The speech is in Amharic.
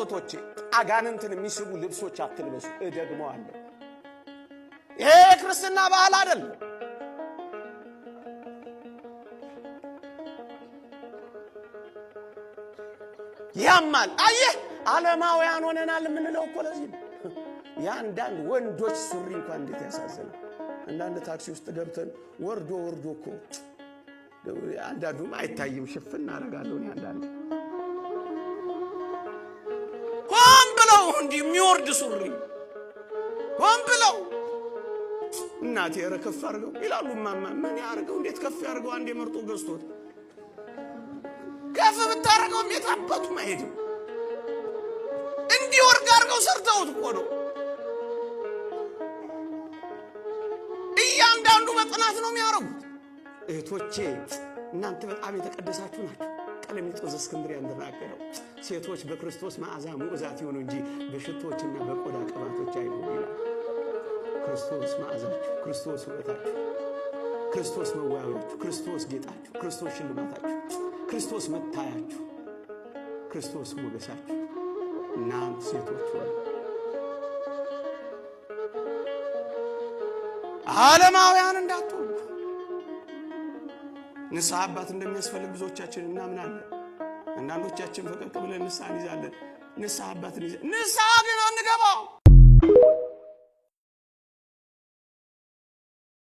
እህቶቼ አጋንንትን የሚስቡ ልብሶች አትልበሱ። እደግመዋለሁ፣ ይሄ ክርስትና ባህል አይደለም። ያማል። አየህ ዓለማውያን ሆነናል የምንለው እኮ ለዚህ ነው። ያንዳንድ ወንዶች ሱሪ እንኳን እንዴት ያሳዝናል። አንዳንድ ታክሲ ውስጥ ገብተን ወርዶ እኮ አንዳንዱም አይታይም፣ ሽፍን አደርጋለሁ እኔ። አንዳንዱ ሆን ብለው እንዲህ የሚወርድ ሱሪ ሆን ብለው እናቴ ኧረ ከፍ አድርገው ይላሉ። ማማ ምን ያርገው? እንዴት ከፍ ያርገው? አንዴ መርጦ ገዝቶት ከፍ ብታረገው የታባቱ ማይሄድ እንዲህ ወርቅ አድርገው ሰርተውት እኮ ነው። እያንዳንዱ በጥናት ነው የሚያረጉት። እህቶቼ እናንተ በጣም የተቀደሳችሁ ናችሁ። ቀለሚጦስ እስክንድርያ እንደተናገረው ሴቶች በክርስቶስ መዓዛ ሙዕዛት ይሁኑ እንጂ በሽቶችና በቆዳ ቅባቶች አይሁኑ ይላል። ክርስቶስ መዓዛችሁ፣ ክርስቶስ ውበታችሁ፣ ክርስቶስ መዋያችሁ፣ ክርስቶስ ጌጣችሁ፣ ክርስቶስ ሽልማታችሁ፣ ክርስቶስ መታያችሁ፣ ክርስቶስ ሞገሳችሁ እናንተ ሴቶች ሆይ ዓለማውያን እንዳትሆኑ። ንስሐ አባት እንደሚያስፈልግ ብዙዎቻችን እናምናለን። አንዳንዶቻችን ፈቀቅ ብለን ንስሐ እንይዛለን። ንስሐ አባትን ንስሐ ግን አንገባው።